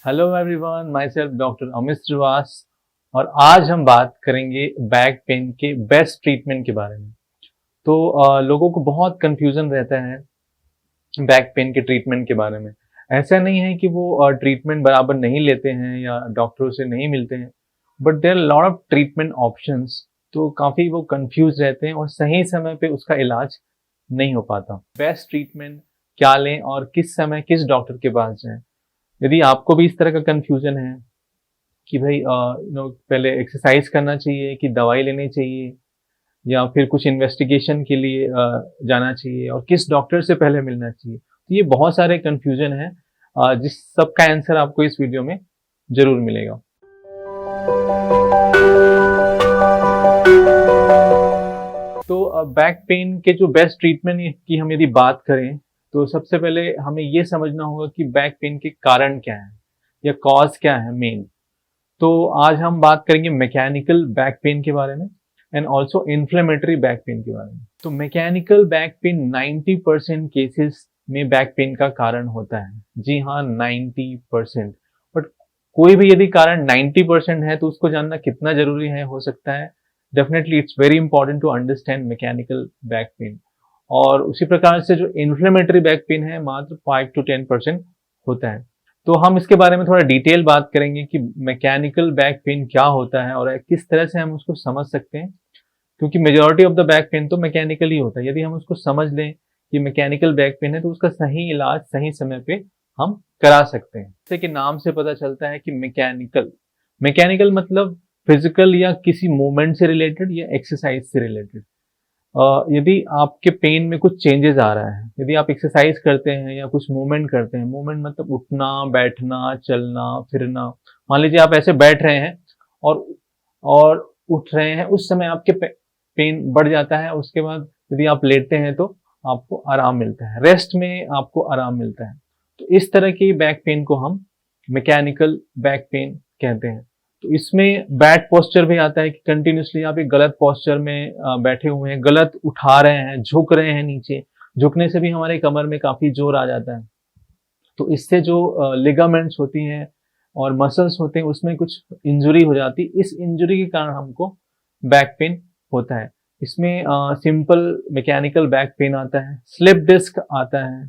Hello everyone, my self doctor Amit Shrivas. और आज हम बात करेंगे बैक पेन के बेस्ट ट्रीटमेंट के बारे में। तो लोगों को बहुत कंफ्यूजन रहता है बैक पेन के ट्रीटमेंट के बारे में। ऐसा नहीं है कि वो ट्रीटमेंट बराबर नहीं लेते हैं या डॉक्टरों से नहीं मिलते हैं, but there lot of treatment options. तो काफ़ी वो कंफ्यूज रहते हैं और सही समय पे उसका इलाज नहीं हो पाता। बेस्ट ट्रीटमेंट क्या लें और किस समय किस डॉक्टर के पास जाएं। यदि आपको भी इस तरह का कंफ्यूजन है कि भाई पहले एक्सरसाइज करना चाहिए कि दवाई लेनी चाहिए या फिर कुछ इन्वेस्टिगेशन के लिए जाना चाहिए और किस डॉक्टर से पहले मिलना चाहिए, तो ये बहुत सारे कंफ्यूजन है जिस सब का आंसर आपको इस वीडियो में जरूर मिलेगा। तो बैक पेन के जो बेस्ट ट्रीटमेंट की हम यदि बात करें तो सबसे पहले हमें ये समझना होगा कि बैक पेन के कारण क्या है या कॉज क्या है मेन। तो आज हम बात करेंगे मैकेनिकल बैक पेन के बारे में and also inflammatory back pain के बारे में। तो मैकेनिकल बैक पेन 90% केसेस में बैक पेन का कारण होता है। जी हाँ, 90%। बट कोई भी यदि कारण 90% है तो उसको जानना कितना जरूरी है हो सकता है। Definitely it's very important to understand mechanical back pain. और उसी प्रकार से जो इन्फ्लेमेटरी बैक पेन है मात्र 5 to 10% होता है। तो हम इसके बारे में थोड़ा डिटेल बात करेंगे कि मैकेनिकल बैक पेन क्या होता है और किस तरह से हम उसको समझ सकते हैं, क्योंकि majority of the back pain तो मैकेनिकल ही होता है। यदि हम उसको समझ लें कि मैकेनिकल बैक पेन है तो उसका सही इलाज सही समय पे हम करा सकते हैं। जैसे कि नाम से पता चलता है कि मैकेनिकल मैकेनिकल मतलब फिजिकल या किसी मूवमेंट से रिलेटेड या एक्सरसाइज से रिलेटेड। यदि आपके पेन में कुछ चेंजेस आ रहा है, यदि आप एक्सरसाइज करते हैं या कुछ मूवमेंट करते हैं, मूवमेंट मतलब उठना बैठना चलना फिरना। मान लीजिए आप ऐसे बैठ रहे हैं और और उठ रहे हैं, उस समय आपके पेन बढ़ जाता है। उसके बाद यदि आप लेटते हैं तो आपको आराम मिलता है, रेस्ट में आपको आराम मिलता है। तो इस तरह की बैक पेन को हम मैकेनिकल बैक पेन कहते हैं। तो इसमें बैड पोस्चर भी आता है कि कंटिन्यूसली आप एक गलत पोस्चर में बैठे हुए हैं, गलत उठा रहे हैं, झुक रहे हैं नीचे। झुकने से भी हमारे कमर में काफी जोर आ जाता है। तो इससे जो लिगामेंट्स होती हैं और मसल्स होते हैं उसमें कुछ इंजुरी हो जाती है। इस इंजुरी के कारण हमको बैक पेन होता है। इसमें सिंपल मैकेनिकल बैक पेन आता है, स्लिप डिस्क आता है,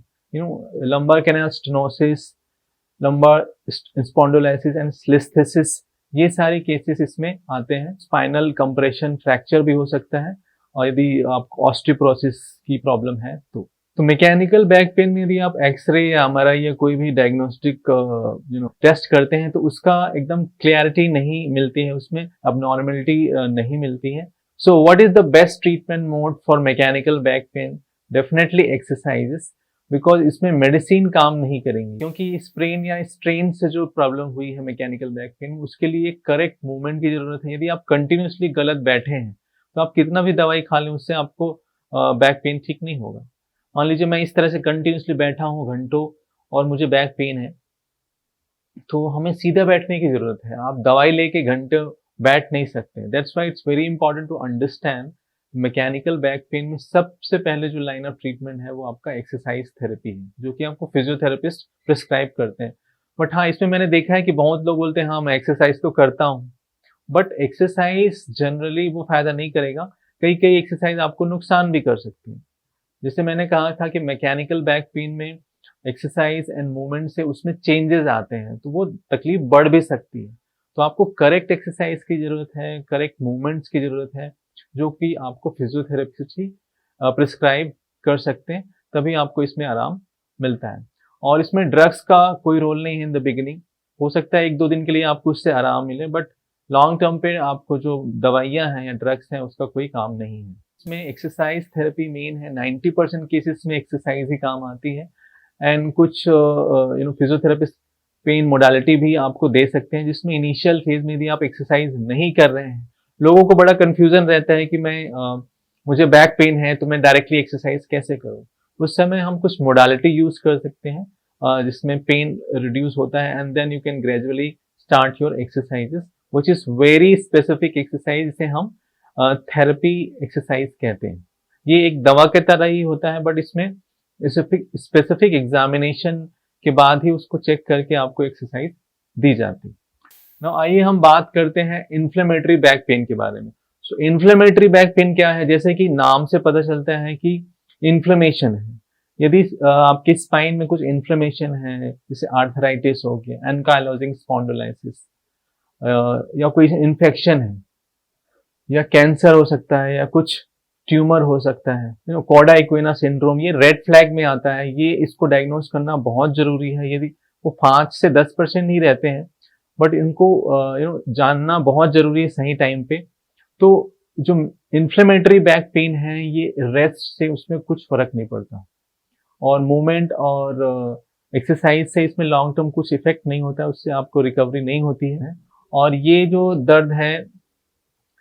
lumbar canal stenosis, lumbar spondylolysis and listhesis, ये सारे केसेस इसमें आते हैं। स्पाइनल कंप्रेशन फ्रैक्चर भी हो सकता है और यदि आपको ऑस्टियोपोरोसिस की प्रॉब्लम है तो मैकेनिकल बैक पेन में यदि आप एक्सरे या एमआरआई या कोई भी डायग्नोस्टिक टेस्ट करते हैं तो उसका एकदम क्लियरिटी नहीं मिलती है, उसमें अबनॉर्मलिटी नहीं मिलती है। So what is the best treatment mode for mechanical back pen? Definitely exercises, because इसमें मेडिसिन काम नहीं करेंगी, क्योंकि स्प्रेन या स्ट्रेन से जो प्रॉब्लम हुई है मैकेनिकल बैक पेन, उसके लिए करेक्ट मूवमेंट की जरूरत है। यदि आप कंटिन्यूसली गलत बैठे हैं तो आप कितना भी दवाई खा लें उससे आपको बैक पेन ठीक नहीं होगा। मान लीजिए मैं इस तरह से कंटिन्यूसली बैठा हूँ घंटों और मुझे बैक पेन है, तो हमें सीधा बैठने की जरूरत है। आप दवाई लेके घंटे बैठ नहीं सकते। That's why it's very important to understand mechanical back pain में सबसे पहले जो लाइन ऑफ ट्रीटमेंट है वो आपका एक्सरसाइज थेरेपी है, जो कि आपको फिजियोथेरेपिस्ट प्रिस्क्राइब करते हैं। बट हाँ, इसमें मैंने देखा है कि बहुत लोग बोलते हैं हाँ मैं एक्सरसाइज तो करता हूँ, बट एक्सरसाइज जनरली वो फायदा नहीं करेगा। कई कई एक्सरसाइज आपको नुकसान भी कर सकती है। जैसे मैंने कहा था कि मैकेनिकल बैक पेन में एक्सरसाइज एंड मूवमेंट से उसमें चेंजेस आते हैं तो वो तकलीफ बढ़ भी सकती है। तो आपको करेक्ट एक्सरसाइज की जरूरत है, करेक्ट मूवमेंट्स की जरूरत है, जो कि आपको फिजियोथेरेपिस्ट ही प्रिस्क्राइब कर सकते हैं, तभी आपको इसमें आराम मिलता है। और इसमें ड्रग्स का कोई रोल नहीं है इन द बिगिनिंग। हो सकता है 1-2 दिन के लिए आपको उससे आराम मिले, बट लॉन्ग टर्म पे आपको जो दवाइयाँ हैं या ड्रग्स हैं उसका कोई काम नहीं है। इसमें एक्सरसाइज थेरेपी मेन है। 90% केसेस में एक्सरसाइज ही काम आती है। एंड कुछ फिजियोथेरेपिस्ट पेन मोडालिटी भी आपको दे सकते हैं, जिसमें इनिशियल फेज में यदि आप एक्सरसाइज नहीं कर रहे हैं, लोगों को बड़ा कंफ्यूजन रहता है कि मुझे बैक पेन है तो मैं डायरेक्टली एक्सरसाइज कैसे करूं। उस समय हम कुछ मोडालिटी यूज कर सकते हैं जिसमें पेन रिड्यूस होता है and then you can gradually start your exercises which is very specific exercise, जिसे हम थेरेपी एक्सरसाइज कहते हैं। ये एक दवा के तरह ही होता है, बट इसमें स्पेसिफिक एग्जामिनेशन के बाद ही उसको चेक करके आपको एक्सरसाइज दी जाती। नाउ आइए हम बात करते हैं इन्फ्लेमेटरी बैक पेन के बारे में। सो इन्फ्लेमेटरी बैक पेन क्या है? जैसे कि नाम से पता चलता है कि इन्फ्लेमेशन है। यदि आपके स्पाइन में कुछ इन्फ्लेमेशन है, जैसे आर्थराइटिस हो गया, एनकाइलोजिंग स्पॉन्डिलोलिसिस, या कोई इन्फेक्शन है, या कैंसर हो सकता है, या कुछ ट्यूमर हो सकता है, कॉडा इक्विना सिंड्रोम, ये रेड फ्लैग में आता है। ये इसको डायग्नोस करना बहुत जरूरी है। यदि वो 5 से 10% ही रहते हैं, बट इनको जानना बहुत जरूरी है सही टाइम पे। तो जो इन्फ्लेमेटरी बैक पेन है, ये रेस्ट से उसमें कुछ फर्क नहीं पड़ता, और मूवमेंट और एक्सरसाइज से इसमें लॉन्ग टर्म कुछ इफेक्ट नहीं होता है, उससे आपको रिकवरी नहीं होती है। और ये जो दर्द है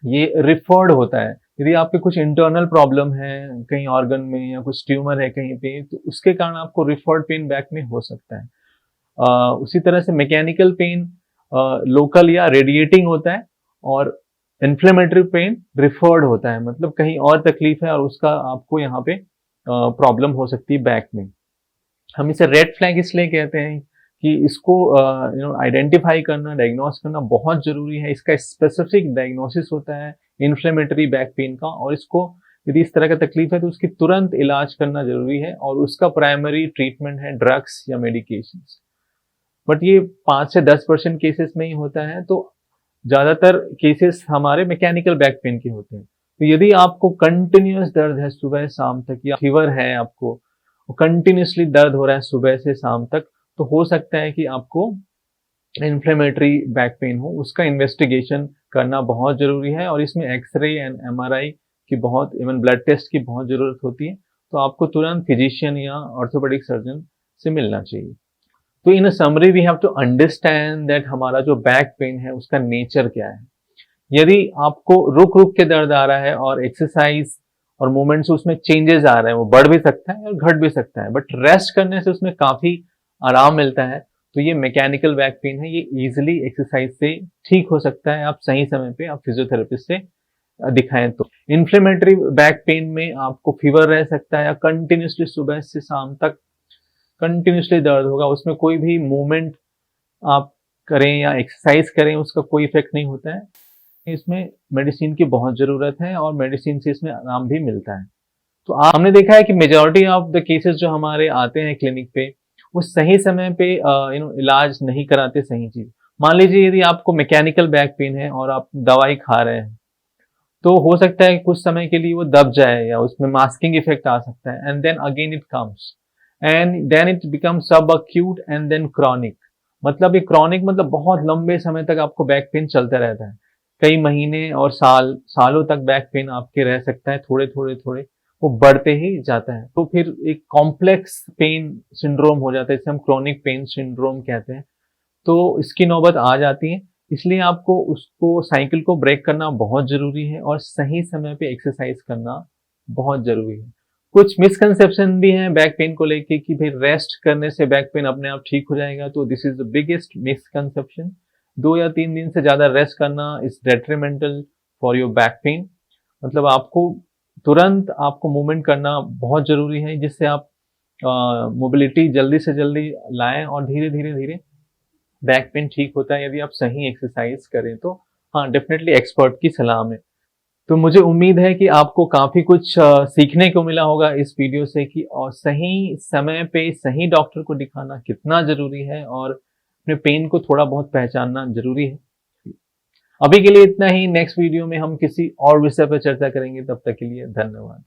ये रिफर्ड होता है। यदि आपके कुछ इंटरनल प्रॉब्लम है कहीं ऑर्गन में, या कुछ ट्यूमर है कहीं पे, तो उसके कारण आपको रिफर्ड पेन बैक में हो सकता है। उसी तरह से मैकेनिकल पेन लोकल या रेडिएटिंग होता है, और इन्फ्लेमेटरी पेन रिफर्ड होता है, मतलब कहीं और तकलीफ है और उसका आपको यहाँ पे प्रॉब्लम हो सकती है बैक में। हम इसे रेड फ्लैग इसलिए कहते हैं कि इसको आइडेंटिफाई करना, डायग्नोस करना बहुत जरूरी है। इसका स्पेसिफिक डायग्नोसिस होता है इन्फ्लेमेटरी बैक पेन का, और इसको यदि इस तरह का तकलीफ है तो उसकी तुरंत इलाज करना जरूरी है, और उसका प्राइमरी ट्रीटमेंट है ड्रग्स या मेडिकेशंस। बट ये 5 से 10% केसेस में ही होता है, तो ज्यादातर केसेस हमारे मैकेनिकल बैक पेन के होते हैं। तो यदि आपको कंटिन्यूअस दर्द है सुबह शाम तक, या फीवर है आपको, कंटिन्यूसली दर्द हो रहा है सुबह से शाम तक, तो हो सकता है कि आपको इन्फ्लेमेटरी बैक पेन हो। उसका इन्वेस्टिगेशन करना बहुत जरूरी है, और इसमें एक्सरे एंड एमआरआई की बहुत, इवन ब्लड टेस्ट की बहुत जरूरत होती है। तो आपको तुरंत फिजिशियन या ऑर्थोपेडिक सर्जन से मिलना चाहिए। तो in summary we have to understand that हमारा जो बैक पेन है उसका नेचर क्या है। यदि आपको रुक रुक के दर्द आ रहा है और एक्सरसाइज और मूवमेंट से उसमें चेंजेस आ रहे हैं, वो बढ़ भी सकता है और घट भी सकता है, बट रेस्ट करने से उसमें काफी आराम मिलता है, तो ये मैकेनिकल बैक पेन है। ये इजिली एक्सरसाइज से ठीक हो सकता है, आप सही समय पे आप फिजियोथेरेपिस्ट से दिखाएं तो। इन्फ्लेमेटरी बैक पेन में आपको फीवर रह सकता है, या कंटिन्यूसली सुबह से शाम तक कंटिन्यूसली दर्द होगा, उसमें कोई भी मूवमेंट आप करें या एक्सरसाइज करें उसका कोई इफेक्ट नहीं होता है। इसमें मेडिसिन की बहुत जरूरत है, और मेडिसिन से इसमें आराम भी मिलता है। तो हमने देखा है कि मेजॉरिटी ऑफ द केसेस जो हमारे आते हैं क्लिनिक पे, वो सही समय पे इलाज नहीं कराते सही चीज। मान लीजिए यदि आपको मैकेनिकल बैक पेन है और आप दवाई खा रहे हैं, तो हो सकता है कुछ समय के लिए वो दब जाए, या उसमें मास्किंग इफेक्ट आ सकता है, and then again it comes, and then it become subacute and then chronic. मतलब ये क्रॉनिक मतलब बहुत लंबे समय तक आपको बैक पेन चलता रहता है, कई महीने और सालों तक बैक पेन आपके रह सकता है, थोड़े थोड़े थोड़े वो बढ़ते ही जाता है। तो फिर एक कॉम्प्लेक्स पेन सिंड्रोम हो जाता है, इसे हम क्रोनिक पेन सिंड्रोम कहते हैं। तो इसकी नौबत आ जाती है, इसलिए आपको उसको साइकिल को ब्रेक करना बहुत जरूरी है, और सही समय पे एक्सरसाइज करना बहुत जरूरी है। कुछ मिसकंसेप्शन भी हैं बैक पेन को लेके कि भाई रेस्ट करने से बैक पेन अपने आप ठीक हो जाएगा, तो this is the biggest misconception. 2 या 3 दिन से ज्यादा रेस्ट करना is detrimental for your back pain. मतलब आपको तुरंत आपको मूवमेंट करना बहुत जरूरी है, जिससे आप मोबिलिटी जल्दी से जल्दी लाएं, और धीरे धीरे धीरे बैक पेन ठीक होता है यदि आप सही एक्सरसाइज करें तो। हाँ, डेफिनेटली एक्सपर्ट की सलाह में। तो मुझे उम्मीद है कि आपको काफी कुछ सीखने को मिला होगा इस वीडियो से, कि और सही समय पे सही डॉक्टर को दिखाना कितना जरूरी है, और अपने पेन को थोड़ा बहुत पहचानना जरूरी है। अभी के लिए इतना ही। नेक्स्ट वीडियो में हम किसी और विषय पर चर्चा करेंगे, तब तक के लिए धन्यवाद।